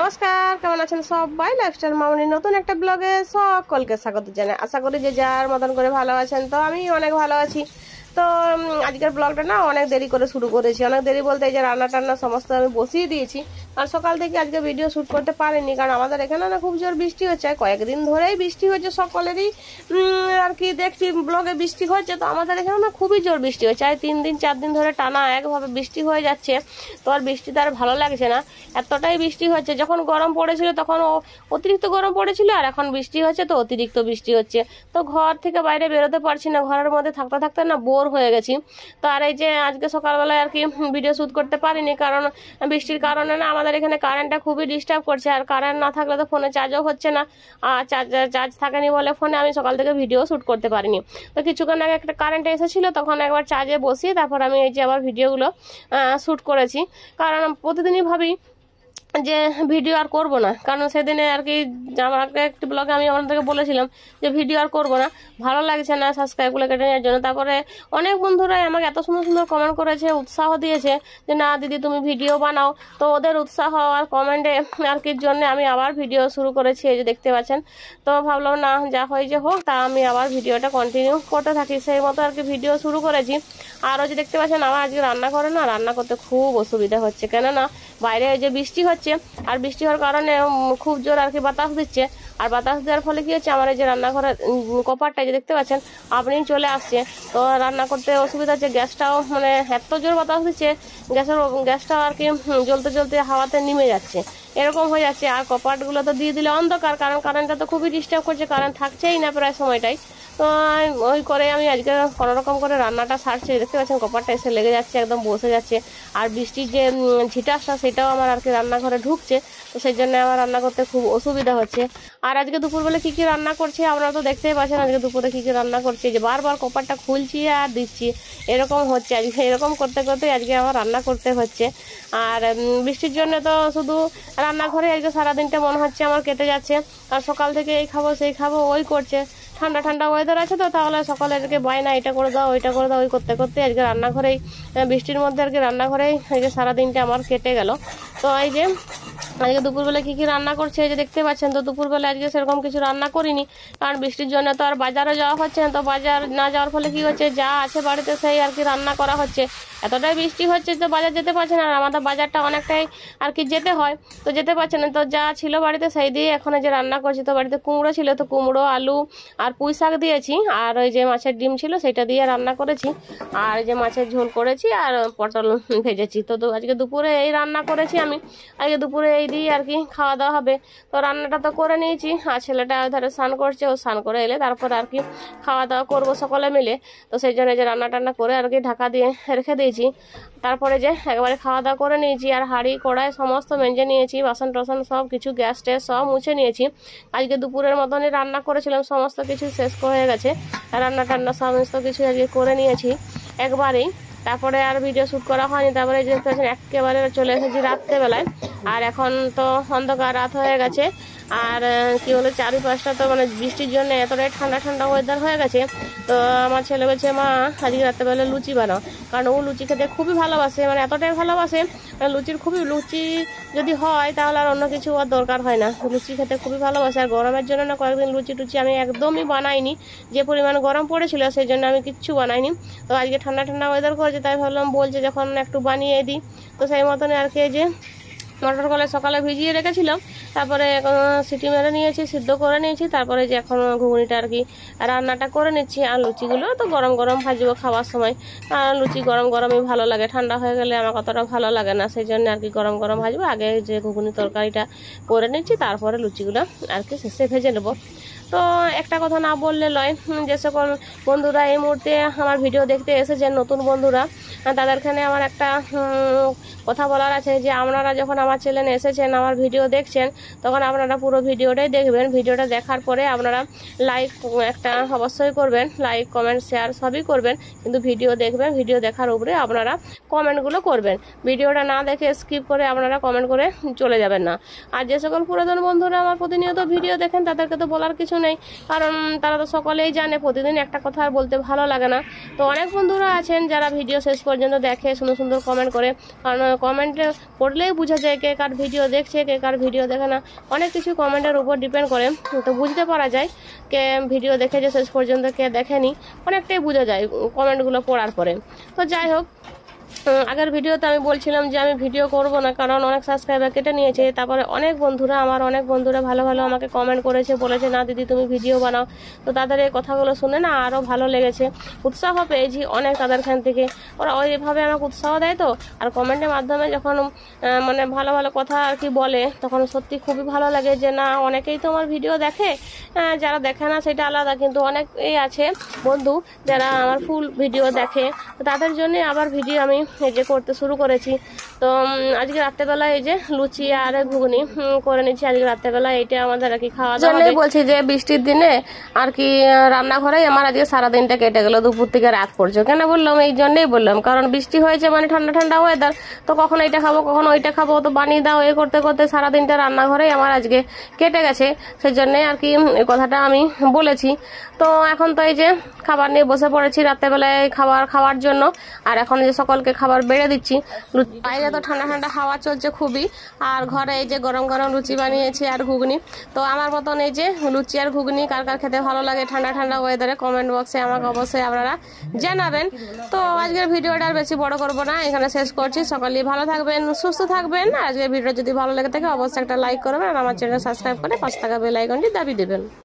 নমস্কার, কেমন আছেন সবাই? লাইফস্টাইল মামনির নতুন একটা ব্লগে সকলকে স্বাগত জানাই। আশা করি যে যার মতন করে ভালো আছেন। তো আমি অনেক ভালো আছি। তো আজকের ব্লগটা না অনেক দেরি করে শুরু করেছি। অনেক দেরি বলতে এই যে রান্না টান্না সমস্ত আমি বসিয়ে দিয়েছি। আর সকাল থেকে আজকে ভিডিও শ্যুট করতে পারিনি, কারণ আমাদের এখানে না খুব জোর বৃষ্টি হচ্ছে। কয়েকদিন ধরেই বৃষ্টি হচ্ছে, সকলেরই আর কি দেখছি ব্লগে বৃষ্টি হচ্ছে। তো আমাদের এখানে না খুবই জোর বৃষ্টি হচ্ছে, আর 3 দিন 4 দিন ধরে টানা একভাবে বৃষ্টি হয়ে যাচ্ছে। তো আর বৃষ্টিতে আর ভালো লাগছে না, এতটাই বৃষ্টি হচ্ছে। যখন গরম পড়েছিল তখন অতিরিক্ত গরম পড়েছিল, আর এখন বৃষ্টি হচ্ছে তো অতিরিক্ত বৃষ্টি হচ্ছে। তো ঘর থেকে বাইরে বেরোতে পারছি না, ঘরের মধ্যে থাকতে থাকতে না বোর হয়ে গেছি। তো আর এই যে আজকে সকালবেলায় আর কি ভিডিও শ্যুট করতে পারিনি, কারণ বৃষ্টির কারণে না আমাদের এখানে কারেন্টটা খুবই ডিস্টার্ব করছে। আর কারেন্ট না থাকলে তো ফোনে চার্জও হচ্ছে না, আর চার্জ থাকেনি বলে ফোনে আমি সকাল থেকে ভিডিও শ্যুট করতে পারিনি। তো কিছুক্ষণ আগে একটা কারেন্ট এসেছিল, তখন একবার চার্জে বসিয়ে তারপর আমি এই যে আবার ভিডিওগুলো শ্যুট করেছি। কারণ প্রতিদিনই ভাবি যে ভিডিও আর করব না, কারণ সেদিনে আর কি আমাকে একটি ব্লগে আমি আপনাদেরকে বলেছিলাম যে ভিডিও আর করব না, ভালো লাগছে না সাবস্ক্রাইবগুলো কেটে নেওয়ার জন্য। তারপরে অনেক বন্ধুরাই আমাকে এত সুন্দর সুন্দর কমেন্ট করেছে, উৎসাহ দিয়েছে যে না দিদি তুমি ভিডিও বানাও। তো ওদের উৎসাহ আর কমেন্টে আর কি জন্য আমি আবার ভিডিও শুরু করেছি, এই যে দেখতে পাচ্ছেন। তো ভাবলাম না যা হয় যে হোক, তা আমি আবার ভিডিওটা কন্টিনিউ করতে থাকি, সেই মতো আর কি ভিডিও শুরু করেছি। আরও যে দেখতে পাচ্ছেন আমার আজকে রান্না করে না, রান্না করতে খুব অসুবিধা হচ্ছে, কেননা বাইরে যে বৃষ্টি হচ্ছে, আর বৃষ্টি হওয়ার কারণে খুব জোর আর কি বাতাস দিচ্ছে। আর বাতাস দেওয়ার ফলে কি হচ্ছে, আমার এই যে রান্নাঘরের কপারটা যে দেখতে পাচ্ছেন আপনি চলে আসছে। তো রান্না করতে অসুবিধা হচ্ছে, গ্যাসটাও মানে এত জোর বাতাস দিচ্ছে, গ্যাসটাও আর কি জ্বলতে জ্বলতে হাওয়াতে নেমে যাচ্ছে, এরকম হয়ে যাচ্ছে। আর কপাটগুলো তো দিয়ে দিলে অন্ধকার, কারণ কারেন্টটা তো খুবই ডিস্টার্ব করছে, কারেন্ট থাকছেই না প্রায় সময়টাই। তো ওই করে আমি আজকে কোনোরকম করে রান্নাটা সারছি। দেখতে পাচ্ছেন কপারটা এসে লেগে যাচ্ছে, একদম বসে যাচ্ছে। আর বৃষ্টির যে ঝিটাসটা সেটাও আমার আর কি রান্নাঘরে ঢুকছে, তো সেই জন্য আমার রান্না করতে খুব অসুবিধা হচ্ছে। আর আজকে দুপুরবেলা কী কী রান্না করছি আপনারা তো দেখতেই পাচ্ছেন, আজকে দুপুরে কী কী রান্না করছি। যে বারবার কপারটা খুলছি আর দিচ্ছি, এরকম হচ্ছে আজকে। এরকম করতে করতে আজকে আমার রান্না করতে হচ্ছে। আর বৃষ্টির জন্য তো শুধু রান্নাঘরে আজকে সারাদিনটা মনে হচ্ছে আমার কেটে যাচ্ছে। আর সকাল থেকে এই খাবো সেই খাবো ওই করছে। ঠান্ডা ঠান্ডা ওয়েদার আছে, তো তাহলে সকালে আজকে বায়না এটা করে দাও ওইটা করে দাও, ওই করতে করতে আজকে রান্নাঘরেই বৃষ্টির মধ্যে আর কি রান্নাঘরেই আজকে সারাদিনটা আমার কেটে গেল। তো এই যে আজকে দুপুরবেলা কী কী রান্না করছে এই যে দেখতে পাচ্ছেন। তো দুপুরবেলা আজকে সেরকম কিছু রান্না করিনি, কারণ বৃষ্টির জন্য তো আর বাজারে যাওয়া হচ্ছে না। তো বাজার না যাওয়ার ফলে কি হচ্ছে, যা আছে বাড়িতে সেই আর কি রান্না করা হচ্ছে। এতটাই বৃষ্টি হচ্ছে তো বাজার যেতে পারছে না, আর আমাদের বাজারটা অনেকটাই আর কি যেতে হয়, তো যেতে পারছে না। তো যা ছিল বাড়িতে সেই দিয়ে এখন যে রান্না করছি। তো বাড়িতে কুমড়ো ছিল, তো কুমড়ো আলু আর পুঁই শাক দিয়েছি, আর ওই যে মাছের ডিম ছিল সেটা দিয়ে রান্না করেছি, আর যে মাছের ঝোল করেছি, আর পটল ভেজেছি। তো আজকে দুপুরে এই রান্না করেছি আমি। আজকে দুপুরে এই দিয়ে আর কি খাওয়া দাওয়া হবে। তো রান্নাটা তো করে নিয়েছি, আর ছেলেটা ধরে স্নান করছে, ও স্নান করে এলে তারপর আর কি খাওয়া দাওয়া করবো সকলে মিলে। তো সেই জন্য যে রান্না টান্না করে আর কি ঢাকা দিয়ে রেখে দিয়েছি। তারপরে যে একবারে খাওয়া দাওয়া করে নিয়েছি, আর হাঁড়ি কড়াই সমস্ত মেজে নিয়েছি, বাসন টাসন সব কিছু গ্যাস ট্যাস সব মুছে নিয়েছি। আজকে দুপুরের মতনই রান্না করেছিলাম, সমস্ত কিছু শেষ হয়ে গেছে, রান্না টান্না সমস্ত কিছু আজকে করে নিয়েছি একবারেই। তারপরে আর ভিডিও শ্যুট করা হয়নি। তারপরে যে একেবারে চলে এসেছি রাত্রেবেলায়, আর এখন তো অন্ধকার রাত হয়ে গেছে। আর কি বলে চারিপাশটা তো মানে বৃষ্টির জন্য এতটাই ঠান্ডা ঠান্ডা ওয়েদার হয়ে গেছে। তো আমার ছেলে বলছে মা আজকে রাত্রেবেলা লুচি বানাও, কারণ ও লুচি খেতে খুবই ভালোবাসে, মানে এতটাই ভালোবাসে লুচি যদি হয় তাহলে আর অন্য কিছু আর দরকার হয় না, লুচি খেতে খুবই ভালোবাসে। আর গরমের জন্য না কয়েকদিন লুচি টুচি আমি একদমই বানাইনি, যে পরিমাণ গরম পড়েছিল সেই জন্য আমি কিচ্ছু বানাইনি। তো আজকে ঠান্ডা ঠান্ডা ওয়েদার করেছে, তাই ভাবলাম বলছে যখন একটু বানিয়ে দিই। তো সেই মতনই আর কি যে মটর কলাই সকালে ভিজিয়ে রেখেছিলাম, তারপরে সিটি মেরে নিয়েছি, সিদ্ধ করে নিয়েছি। তারপরে যে এখন ঘুগনিটা আর কি রান্নাটা করে নিচ্ছি। আর লুচিগুলো তো গরম গরম ভাজবো খাওয়ার সময়, লুচি গরম গরমই ভালো লাগে, ঠান্ডা হয়ে গেলে আমার কতটা ভালো লাগে না, সেই জন্য আর কি গরম গরম ভাজবো। আগে যে ঘুগনি তরকারিটা করে নিচ্ছি, তারপরে লুচিগুলো আর কি শেষে ভেজে নেবো। তো একটা কথা না বললে লয়, যে সকল বন্ধুরা এই মুহূর্তে আমার ভিডিও দেখতে এসেছেন নতুন বন্ধুরা, তাদেরখানে আমার একটা কথা বলার আছে, যে আপনারা যখন আমার চ্যানেলে এসেছেন আমার ভিডিও দেখছেন, তখন আপনারা পুরো ভিডিওটাই দেখবেন। ভিডিওটা দেখার পরে আপনারা লাইক একটা অবশ্যই করবেন, লাইক কমেন্ট শেয়ার সবই করবেন, কিন্তু ভিডিও দেখবেন। ভিডিও দেখার উপরে আপনারা কমেন্টগুলো করবেন, ভিডিওটা না দেখে স্কিপ করে আপনারা কমেন্ট করে চলে যাবেন না। আর যে সকল পুরাতন বন্ধুরা আমার প্রতিনিয়ত ভিডিও দেখেন তাদেরকে তো বলার কিছু নেই, কারণ তারা তো সকলেই জানে প্রতিদিন একটা কথা আর বলতে ভালো লাগে না। তো অনেক বন্ধুরা আছেন যারা ভিডিও শেষ পর্যন্ত দেখে, সুন্দর সুন্দর কমেন্ট করে। কারণ কমেন্টে পড়লেই বোঝা যায় কে কার ভিডিও দেখছে, কে কার ভিডিও দেখে না। অনেক কিছু কমেন্টের উপর ডিপেন্ড করে, তো বুঝতে পারা যায় কে ভিডিও দেখেছে শেষ পর্যন্ত, কে দেখেনি, অনেকটাই বোঝা যায় কমেন্টগুলো পড়ার পরে। তো যাই হোক, আগের ভিডিওতে আমি বলছিলাম যে আমি ভিডিও করব না, কারণ অনেক সাবস্ক্রাইবার কেটে নিয়েছে। তারপরে অনেক বন্ধুরা ভালো ভালো আমাকে কমেন্ট করেছে, বলেছে না দিদি তুমি ভিডিও বানাও। তো তাদের এই কথাগুলো শুনে না আরও ভালো লেগেছে, উৎসাহ পেয়েছি অনেক তাদেরখান থেকে। ওরা ওইভাবে আমাকে উৎসাহ দেয়। তো আর কমেন্টের মাধ্যমে যখন মানে ভালো ভালো কথা আর কি বলে, তখন সত্যি খুবই ভালো লাগে যে না অনেকেই তো আমার ভিডিও দেখে, যারা দেখে না সেটা আলাদা, কিন্তু অনেকেই আছে বন্ধু যারা আমার ফুল ভিডিও দেখে। তো তাদের জন্য আবার ভিডিও আমি এই যে করতে শুরু করেছি। তো আজকে রাত্রেবেলা এই যে লুচি আর ঘুগনি করে নিচ্ছি আজকে রাত্রেবেলা। এইটা আমাদের আর কি খাওয়া দাওয়া। বলছি যে বৃষ্টির দিনে আর কি রান্নাঘরেই আমার আজকে সারাদিনটা কেটে গেল, দুপুর থেকে রাত পর্যন্ত। কেন বললাম? এই জন্যই বললাম, কারণ বৃষ্টি হয়েছে মানে ঠান্ডা ঠান্ডা ওয়েদার, তো কখন এইটা খাবো কখন ওইটা খাবো, তো বানিয়ে দাও এ করতে করতে সারাদিনটা রান্নাঘরেই আমার আজকে কেটে গেছে। সেই জন্যে আর কি এই কথাটা আমি বলেছি। তো এখন তো এই যে খাবার নিয়ে বসে পড়েছি রাত্রেবেলায় খাওয়ার জন্য। আর এখন যে সকলকে খাবার বেড়ে দিচ্ছি। বাইরে তো ঠান্ডা ঠান্ডা হাওয়া চলছে খুবই, আর ঘরে এই যে গরম গরম লুচি বানিয়েছি আর ঘুগনি। তো আমার মতন এই যে লুচি আর ঘুগনি কার কার খেতে ভালো লাগে ঠান্ডা ঠান্ডা ওয়েদারে, কমেন্ট বক্সে আমাকে অবশ্যই আপনারা জানাবেন। তো আজকের ভিডিওটা আর বেশি বড় করবো না, এখানে শেষ করছি। সকালে ভালো থাকবেন, সুস্থ থাকবেন। আজকের ভিডিও যদি ভালো লেগে থাকে অবশ্যই একটা লাইক করবেন, আর আমার চ্যানেল সাবস্ক্রাইব করে পাশে থাকা বেল আইকনটি দাবি দেবেন।